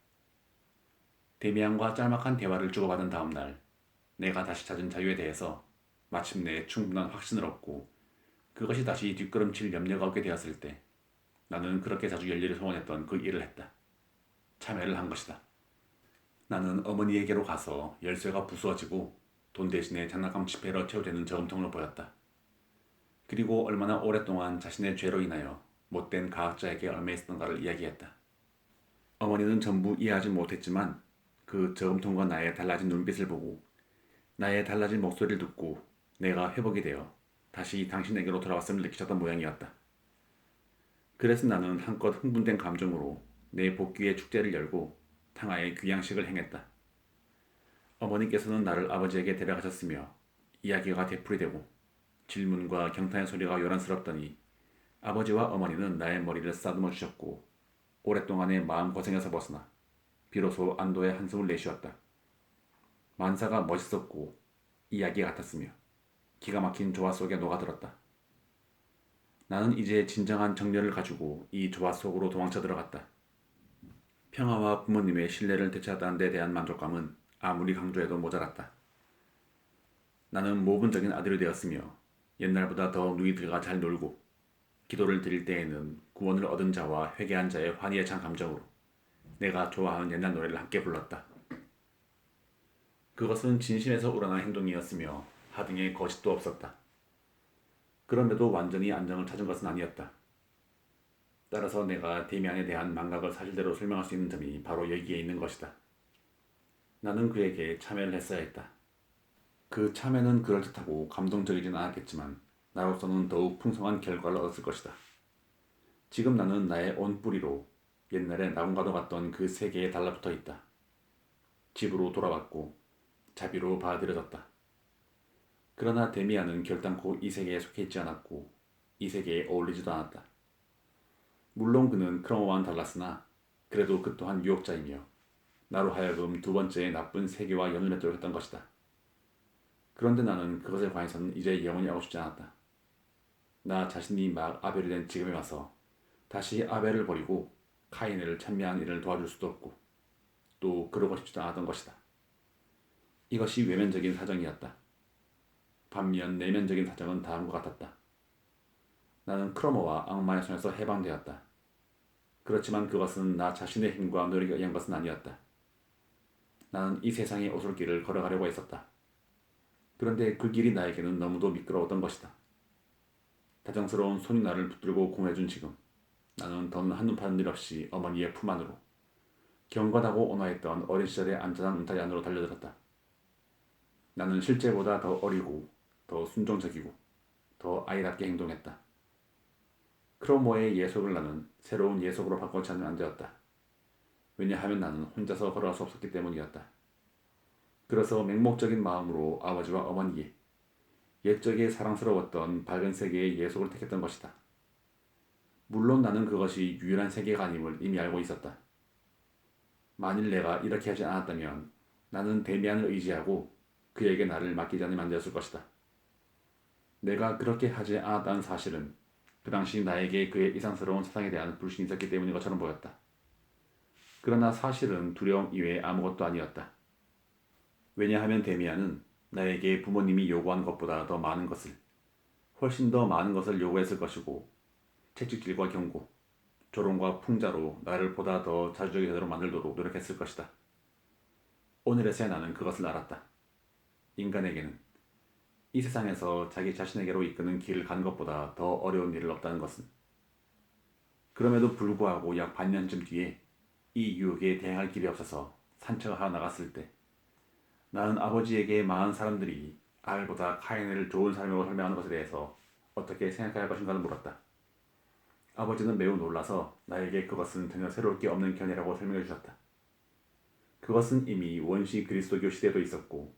데미안과 짤막한 대화를 주고받은 다음 날 내가 다시 찾은 자유에 대해서 마침내 충분한 확신을 얻고 그것이 다시 뒷걸음칠 염려가 없게 되었을 때 나는 그렇게 자주 열일을 소원했던 그 일을 했다. 참여를 한 것이다. 나는 어머니에게로 가서 열쇠가 부수어지고 돈 대신에 장난감 지폐로 채워지는 저금통을 보였다. 그리고 얼마나 오랫동안 자신의 죄로 인하여 못된 가학자에게 얽매있었던가를 이야기했다. 어머니는 전부 이해하지 못했지만 그 저금통과 나의 달라진 눈빛을 보고 나의 달라진 목소리를 듣고 내가 회복이 되어 다시 당신에게로 돌아왔음을 느끼셨던 모양이었다. 그래서 나는 한껏 흥분된 감정으로 내 복귀의 축제를 열고 탕하의 귀양식을 행했다. 어머니께서는 나를 아버지에게 데려가셨으며 이야기가 되풀이되고 질문과 경탄의 소리가 요란스럽더니 아버지와 어머니는 나의 머리를 쓰다듬어 주셨고 오랫동안의 마음고생에서 벗어나 비로소 안도의 한숨을 내쉬었다. 만사가 멋있었고 이야기 같았으며 기가 막힌 조화 속에 녹아들었다. 나는 이제 진정한 정열을 가지고 이 조화 속으로 도망쳐 들어갔다. 평화와 부모님의 신뢰를 되찾았다는 데 대한 만족감은 아무리 강조해도 모자랐다. 나는 모분적인 아들이 되었으며 옛날보다 더 누이들과 잘 놀고 기도를 드릴 때에는 구원을 얻은 자와 회개한 자의 환희에 찬 감정으로 내가 좋아하는 옛날 노래를 함께 불렀다. 그것은 진심에서 우러난 행동이었으며 하등의 거짓도 없었다. 그런데도 완전히 안정을 찾은 것은 아니었다. 따라서 내가 데미안에 대한 망각을 사실대로 설명할 수 있는 점이 바로 여기에 있는 것이다. 나는 그에게 참여를 했어야 했다. 그 참여는 그럴듯하고 감동적이진 않았겠지만 나로서는 더욱 풍성한 결과를 얻었을 것이다. 지금 나는 나의 온 뿌리로 옛날에 나군가도 갔던 그 세계에 달라붙어 있다. 집으로 돌아왔고 자비로 받아들여졌다. 그러나 데미안은 결단코 이 세계에 속해 있지 않았고 이 세계에 어울리지도 않았다. 물론 그는 크로모와는 달랐으나 그래도 그 또한 유혹자이며 나로 하여금 두 번째의 나쁜 세계와 연을 맺도록 했던 것이다. 그런데 나는 그것에 관해서는 이제 영원히 하고 싶지 않았다. 나 자신이 막 아벨이 된 지금에 와서 다시 아벨을 버리고 카인을 찬미하는 일을 도와줄 수도 없고 또 그러고 싶지도 않았던 것이다. 이것이 외면적인 사정이었다. 반면 내면적인 사정은 다음과 같았다. 나는 크로모와 악마의 손에서 해방되었다. 그렇지만 그것은 나 자신의 힘과 노력에 의한 것은 아니었다. 나는 이 세상의 오솔길을 걸어가려고 했었다. 그런데 그 길이 나에게는 너무도 미끄러웠던 것이다. 다정스러운 손이 나를 붙들고 공해준 지금 나는 더는 한눈 파는 일 없이 어머니의 품 안으로 경건하고 온화했던 어린 시절의 안전한 울타리 안으로 달려들었다. 나는 실제보다 더 어리고 더 순종적이고 더 아이답게 행동했다. 크로모의 예속을 나는 새로운 예속으로 바꿔치 않으면 안 되었다. 왜냐하면 나는 혼자서 걸어갈 수 없었기 때문이었다. 그래서 맹목적인 마음으로 아버지와 어머니의 옛적에 사랑스러웠던 밝은 세계의 예속을 택했던 것이다. 물론 나는 그것이 유일한 세계가 아님을 이미 알고 있었다. 만일 내가 이렇게 하지 않았다면 나는 데미안을 의지하고 그에게 나를 맡기지 않으면 안 되었을 것이다. 내가 그렇게 하지 않았다는 사실은 그 당시 나에게 그의 이상스러운 사상에 대한 불신이 있었기 때문인 것처럼 보였다. 그러나 사실은 두려움 이외에 아무것도 아니었다. 왜냐하면 데미안은 나에게 부모님이 요구한 것보다 더 많은 것을, 훨씬 더 많은 것을 요구했을 것이고 채찍질과 경고, 조롱과 풍자로 나를 보다 더 자주적인 자로 만들도록 노력했을 것이다. 오늘에서야 나는 그것을 알았다. 인간에게는 이 세상에서 자기 자신에게로 이끄는 길을 가는 것보다 더 어려운 일은 없다는 것은. 그럼에도 불구하고 약 반년쯤 뒤에 이 유혹에 대항할 길이 없어서 산책을 하러 나갔을 때 나는 아버지에게 많은 사람들이 아벨보다 카인을 좋은 사람이라고 설명하는 것에 대해서 어떻게 생각할 것인가를 물었다. 아버지는 매우 놀라서 나에게 그것은 전혀 새로울 게 없는 견해라고 설명해 주셨다. 그것은 이미 원시 그리스도교 시대도 있었고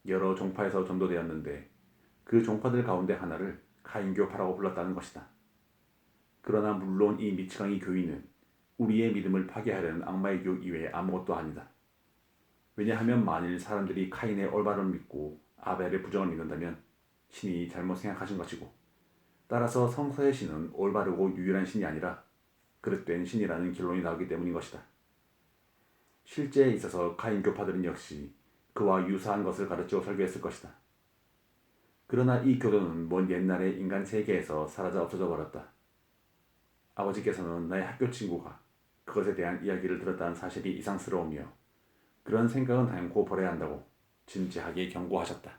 여러 종파에서 전도되었는데 그 종파들 가운데 하나를 카인교파라고 불렀다는 것이다. 그러나 물론 이 미치광이 교인은 우리의 믿음을 파괴하려는 악마의 유혹 이외에 아무것도 아니다. 왜냐하면 만일 사람들이 카인의 올바름을 믿고 아벨의 부정을 믿는다면 신이 잘못 생각하신 것이고 따라서 성서의 신은 올바르고 유일한 신이 아니라 그릇된 신이라는 결론이 나오기 때문인 것이다. 실제에 있어서 카인교파들은 역시 그와 유사한 것을 가르치고 설교했을 것이다. 그러나 이 교도는 먼 옛날의 인간 세계에서 사라져 없어져 버렸다. 아버지께서는 나의 학교 친구가 그것에 대한 이야기를 들었다는 사실이 이상스러우며 그런 생각은 단연코 버려야 한다고 진지하게 경고하셨다.